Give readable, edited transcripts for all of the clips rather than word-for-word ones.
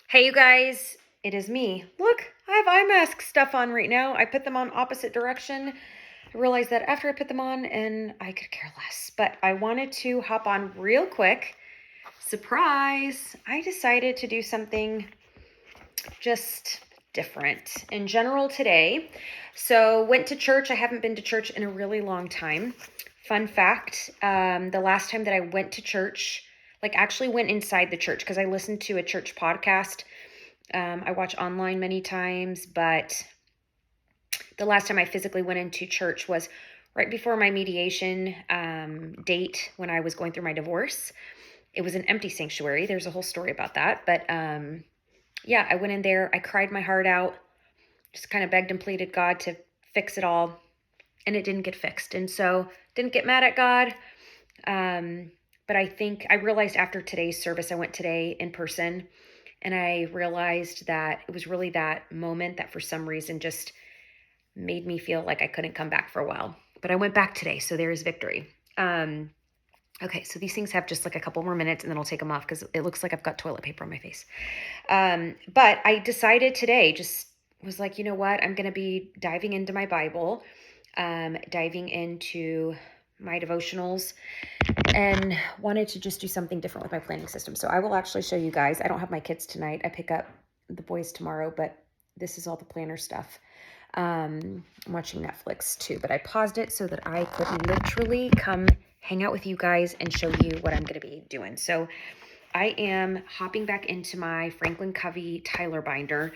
Hey, you guys, it is me. Look, I have eye mask stuff on right now. I put them on opposite direction. I realized that after I put them on, and I could care less, but I wanted to hop on real quick. Surprise! I decided to do something just different in general today. So, went to church. I haven't been to church in a really long time. Fun fact, the last time that I went to church, like actually went inside the church because I listened to a church podcast. I watch online many times, but the last time I physically went into church was right before my mediation date when I was going through my divorce. It was an empty sanctuary. There's a whole story about that. But yeah, I went in there. I cried my heart out, just kind of begged and pleaded God to fix it all. And it didn't get fixed. And so didn't get mad at God. But I think I realized after today's service, I went today in person, and I realized that it was really that moment that for some reason just made me feel like I couldn't come back for a while. But I went back today, so there is victory. Okay, so these things have just like a couple more minutes, and then I'll take them off because it looks like I've got toilet paper on my face. But I decided today, just was like, you know what? I'm going to be diving into my Bible, diving into my devotionals, and wanted to just do something different with my planning system. So I will actually show you guys. I don't have my kids tonight. I pick up the boys tomorrow, but this is all the planner stuff. I'm watching Netflix too, but I paused it so that I could literally come hang out with you guys and show you what I'm going to be doing. So I am hopping back into my Franklin Covey Tyler binder.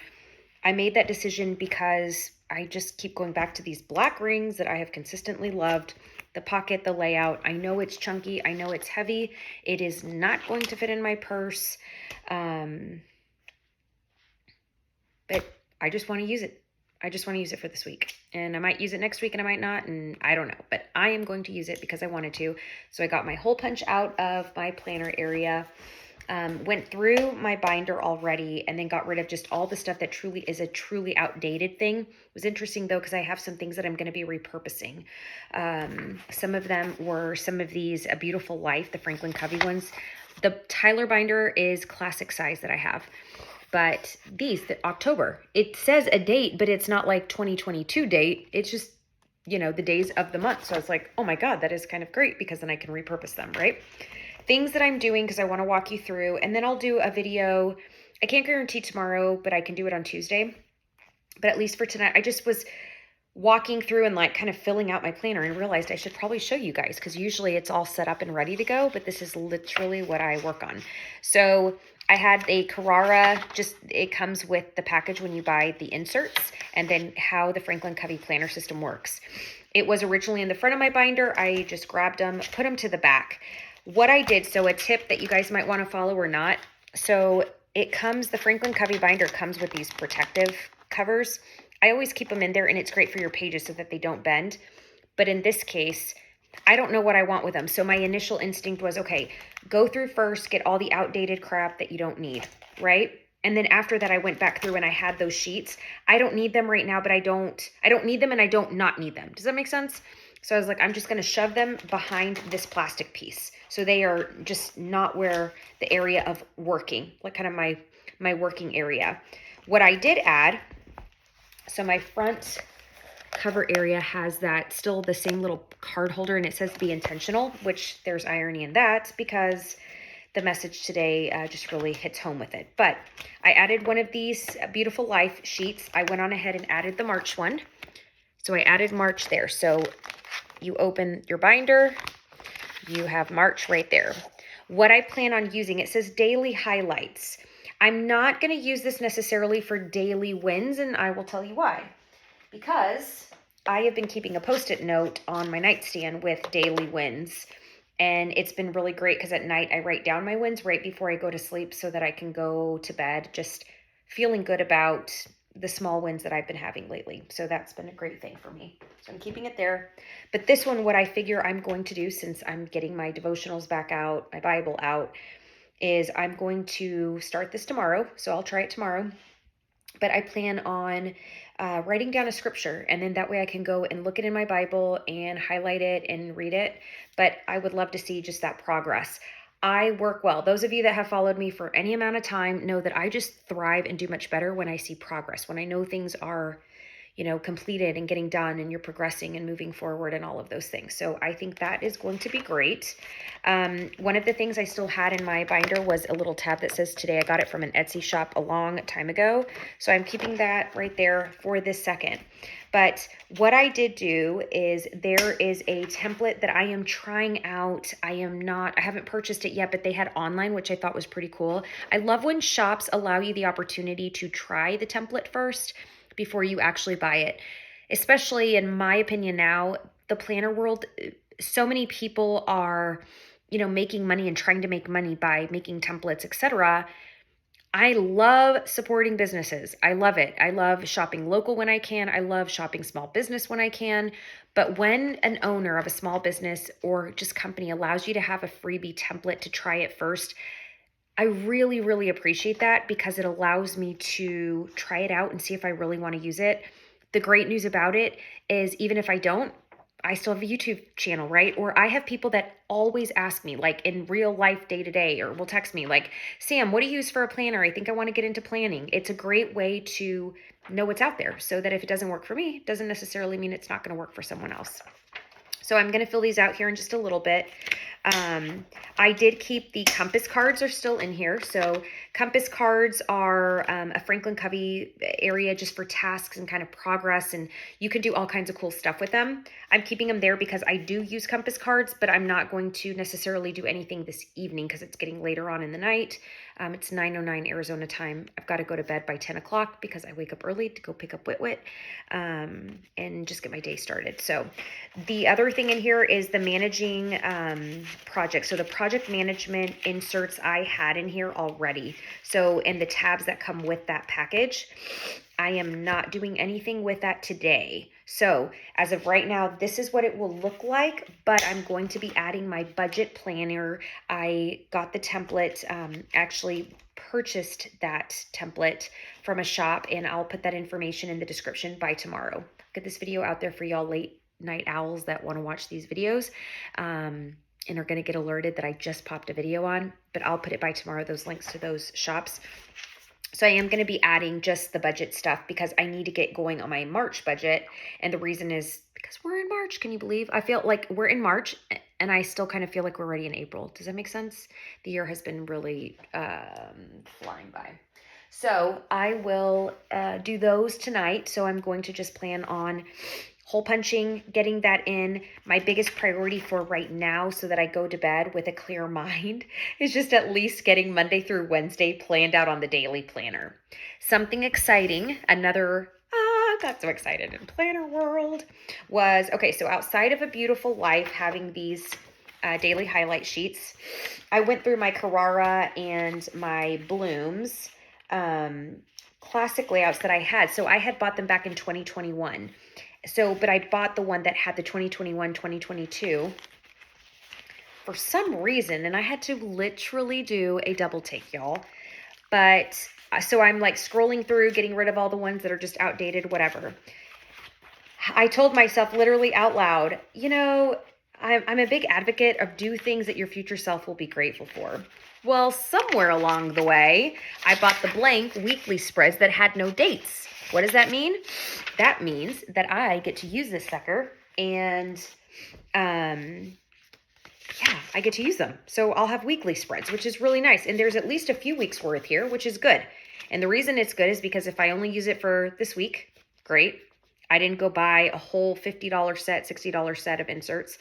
I made that decision because I just keep going back to these black rings that I have consistently loved. The pocket, the layout. I know it's chunky. I know it's heavy. It is not going to fit in my purse. But I just want to use it. I just want to use it for this week. And I might use it next week and I might not. And I don't know. But I am going to use it because I wanted to. So I got my hole punch out of my planner area. Went through my binder already and then got rid of just all the stuff that truly is a truly outdated thing. It was interesting though, because I have some things that I'm going to be repurposing. Some of them were some of these A Beautiful Life, the Franklin Covey ones. The Tyler binder is classic size that I have. But these, the October, it says a date, but it's not like 2022 date. It's just, the days of the month. So I was like, oh my God, that is kind of great because then I can repurpose them, right? Things that I'm doing because I want to walk you through, and then I'll do a video. I can't guarantee tomorrow, but I can do it on Tuesday. But at least for tonight, I just was walking through and like kind of filling out my planner and realized I should probably show you guys because usually it's all set up and ready to go, but this is literally what I work on. So I had a Carrara, it comes with the package when you buy the inserts and then how the Franklin Covey planner system works. It was originally in the front of my binder. I just grabbed them, put them to the back. What I did, so a tip that you guys might want to follow or not. So the Franklin Covey binder comes with these protective covers. I always keep them in there and it's great for your pages so that they don't bend. But in this case, I don't know what I want with them. So my initial instinct was, okay, go through first, get all the outdated crap that you don't need, right? And then after that, I went back through and I had those sheets. I don't need them right now, but I don't need them and I don't not need them. Does that make sense? So I was like, I'm just going to shove them behind this plastic piece. So they are just not where the area of working, like kind of my working area. What I did add, so my front cover area has that still the same little card holder and it says be intentional, which there's irony in that because the message today just really hits home with it. But I added one of these Beautiful Life sheets. I went on ahead and added the March one. So I added March there. So you open your binder, you have March right there. What I plan on using, it says daily highlights. I'm not going to use this necessarily for daily wins, and I will tell you why. Because I have been keeping a Post-it note on my nightstand with daily wins, and it's been really great because at night I write down my wins right before I go to sleep so that I can go to bed just feeling good about the small wins that I've been having lately. So that's been a great thing for me. So I'm keeping it there. But this one, what I figure I'm going to do since I'm getting my devotionals back out, my Bible out, is I'm going to start this tomorrow. So I'll try it tomorrow. But I plan on writing down a scripture, and then that way I can go and look it in my Bible and highlight it and read it. But I would love to see just that progress. I work well. Those of you that have followed me for any amount of time know that I just thrive and do much better when I see progress, when I know things are, completed and getting done and you're progressing and moving forward and all of those things. So I think that is going to be great. One of the things I still had in my binder was a little tab that says today. I got it from an Etsy shop a long time ago. So I'm keeping that right there for this second. But what I did do is there is a template that I am trying out. I haven't purchased it yet, but they had online, which I thought was pretty cool. I love when shops allow you the opportunity to try the template first before you actually buy it. Especially in my opinion now, the planner world, so many people are, making money and trying to make money by making templates, etc. I love supporting businesses. I love it. I love shopping local when I can. I love shopping small business when I can. But when an owner of a small business or just company allows you to have a freebie template to try it first, I really, really appreciate that because it allows me to try it out and see if I really want to use it. The great news about it is even if I don't, I still have a YouTube channel, right? Or I have people that always ask me, like in real life, day to day, or will text me like, Sam, what do you use for a planner? I think I want to get into planning. It's a great way to know what's out there so that if it doesn't work for me, it doesn't necessarily mean it's not going to work for someone else. So I'm going to fill these out here in just a little bit. I did keep the compass cards are still in here. So compass cards are a Franklin Covey area just for tasks and kind of progress, and you can do all kinds of cool stuff with them. I'm keeping them there because I do use compass cards, but I'm not going to necessarily do anything this evening because it's getting later on in the night. It's 9:09 Arizona time. I've got to go to bed by 10 o'clock because I wake up early to go pick up Wit-Wit and just get my day started. So the other thing in here is the managing project. So the project management inserts I had in here already. So, and the tabs that come with that package, I am not doing anything with that today. So as of right now, this is what it will look like, but I'm going to be adding my budget planner. I got the template, actually purchased that template from a shop, and I'll put that information in the description by tomorrow. Get this video out there for y'all late night owls that want to watch these videos. And are going to get alerted that I just popped a video on, but I'll put it by tomorrow, those links to those shops. So I am going to be adding just the budget stuff because I need to get going on my March budget. And the reason is because we're in March. Can you believe? I feel like we're in March and I still kind of feel like we're already in April. Does that make sense? The year has been really flying by. So I will do those tonight. So I'm going to just plan on hole punching, getting that in. My biggest priority for right now so that I go to bed with a clear mind is just at least getting Monday through Wednesday planned out on the daily planner. Something exciting, I got so excited in planner world was, okay, so outside of a beautiful life, having these daily highlight sheets, I went through my Carrara and my Blooms classic layouts that I had. So I had bought them back in 2021. So, but I bought the one that had the 2021, 2022 for some reason, and I had to literally do a double take, y'all. But, so I'm like scrolling through, getting rid of all the ones that are just outdated, whatever. I told myself literally out loud, I'm a big advocate of do things that your future self will be grateful for. Well, somewhere along the way, I bought the blank weekly spreads that had no dates. What does that mean? That means that I get to use this sucker and, I get to use them. So I'll have weekly spreads, which is really nice. And there's at least a few weeks worth here, which is good. And the reason it's good is because if I only use it for this week, great. I didn't go buy a whole $50 set, $60 set of inserts.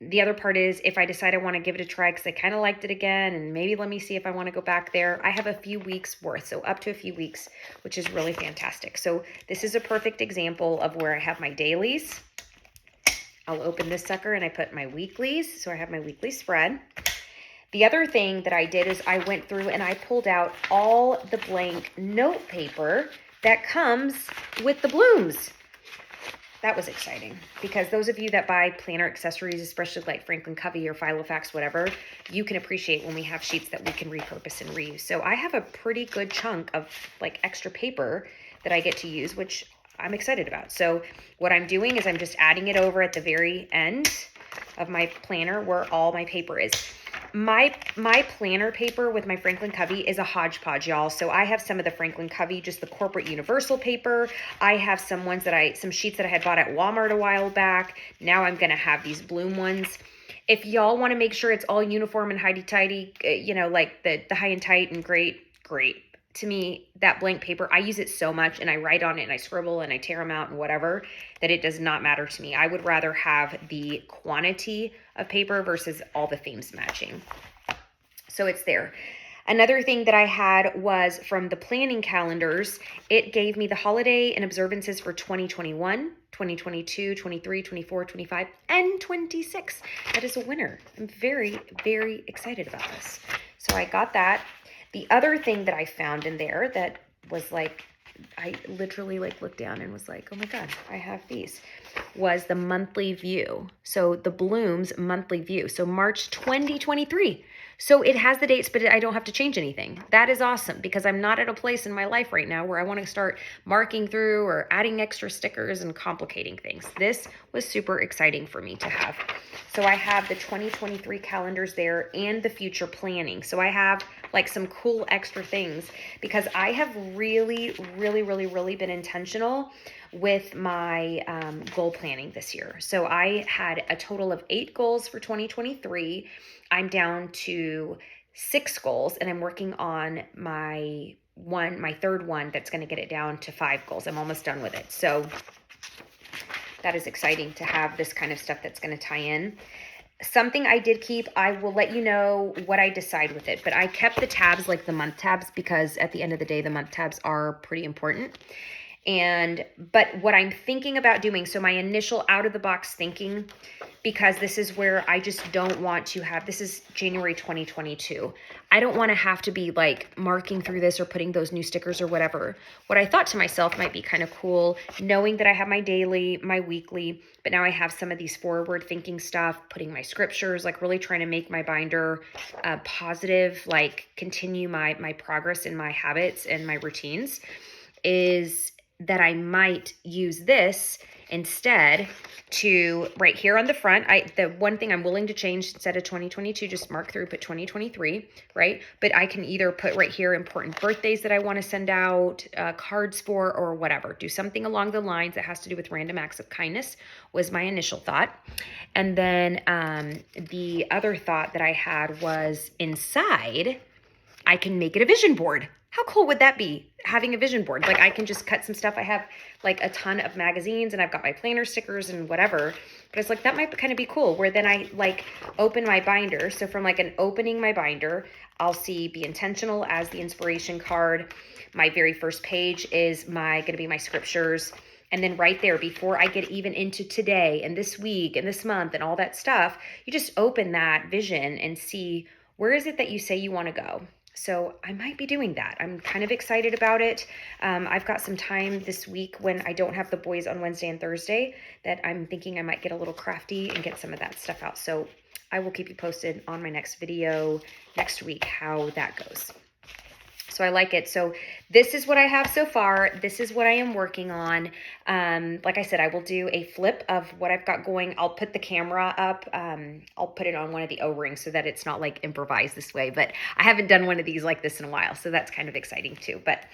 The other part is if I decide I want to give it a try because I kind of liked it again and maybe let me see if I want to go back there, I have a few weeks worth, so up to a few weeks, which is really fantastic. So this is a perfect example of where I have my dailies. I'll open this sucker and I put my weeklies, so I have my weekly spread. The other thing that I did is I went through and I pulled out all the blank note paper that comes with the Blooms. That was exciting because those of you that buy planner accessories, especially like Franklin Covey or Filofax, whatever, you can appreciate when we have sheets that we can repurpose and reuse. So I have a pretty good chunk of like extra paper that I get to use, which I'm excited about. So what I'm doing is I'm just adding it over at the very end of my planner where all my paper is. My planner paper with my Franklin Covey is a hodgepodge, y'all. So I have some of the Franklin Covey, just the corporate universal paper. I have some sheets that I had bought at Walmart a while back. Now I'm going to have these Bloom ones. If y'all want to make sure it's all uniform and tidy, like the high and tight and great. To me, that blank paper, I use it so much and I write on it and I scribble and I tear them out and whatever, that it does not matter to me. I would rather have the quantity of paper versus all the themes matching. So it's there. Another thing that I had was from the planning calendars. It gave me the holiday and observances for 2021, 2022, 23, 24, 25, and 26. That is a winner. I'm very, very excited about this. So I got that. The other thing that I found in there that was like, I literally looked down and was like, oh my God, I have these, was the monthly view. So the Bloom's monthly view. So March 2023. So it has the dates, but I don't have to change anything. That is awesome because I'm not at a place in my life right now where I want to start marking through or adding extra stickers and complicating things. This was super exciting for me to have. So I have the 2023 calendars there and the future planning. So I have some cool extra things because I have really, really, really, really been intentional with my goal planning this year. So I had a total of 8 goals for 2023. I'm down to 6 goals and I'm working on my third one that's going to get it down to 5 goals. I'm almost done with it. So that is exciting to have this kind of stuff that's going to tie in. Something I did keep, I will let you know what I decide with it, but I kept the tabs, like the month tabs, because at the end of the day, the month tabs are pretty important. But what I'm thinking about doing, so my initial out of the box thinking, because this is where I just don't want to have, this is January 2022. I don't want to have to be marking through this or putting those new stickers or whatever. What I thought to myself might be kind of cool, knowing that I have my daily, my weekly, but now I have some of these forward thinking stuff, putting my scriptures, really trying to make my binder positive, continue my progress in my habits and my routines, is that I might use this instead to right here on the front. The one thing I'm willing to change, instead of 2022, just mark through, put 2023, right? But I can either put right here important birthdays that I want to send out, cards for, or whatever. Do something along the lines that has to do with random acts of kindness was my initial thought. And then the other thought that I had was inside, I can make it a vision board. How cool would that be, having a vision board? I can just cut some stuff. I have a ton of magazines and I've got my planner stickers and whatever, but it's that might kind of be cool, where then I open my binder. So from an opening my binder, I'll see be intentional as the inspiration card. My very first page is going to be my scriptures. And then right there, before I get even into today and this week and this month and all that stuff, you just open that vision and see, where is it that you say you want to go? So I might be doing that. I'm kind of excited about it. I've got some time this week when I don't have the boys on Wednesday and Thursday that I'm thinking I might get a little crafty and get some of that stuff out. So I will keep you posted on my next video next week how that goes. So I like it. So this is what I have so far. This is what I am working on. Like I said, I will do a flip of what I've got going. I'll put the camera up. I'll put it on one of the O-rings so that it's not improvised this way, but I haven't done one of these like this in a while. So that's kind of exciting too. But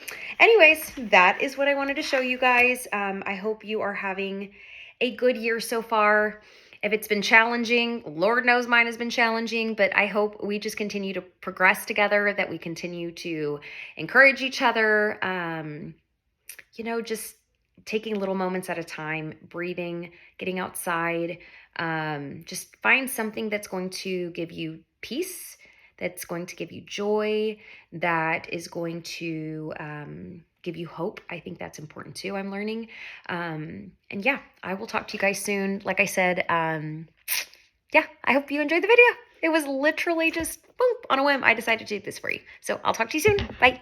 anyways, that is what I wanted to show you guys. I hope you are having a good year so far. If it's been challenging, Lord knows mine has been challenging, but I hope we just continue to progress together, that we continue to encourage each other, just taking little moments at a time, breathing, getting outside, just find something that's going to give you peace, that's going to give you joy, that is going to give you hope. I think that's important too, I'm learning. And yeah, I will talk to you guys soon. Like I said, yeah, I hope you enjoyed the video. It was literally just boom, on a whim, I decided to do this for you. So I'll talk to you soon. Bye.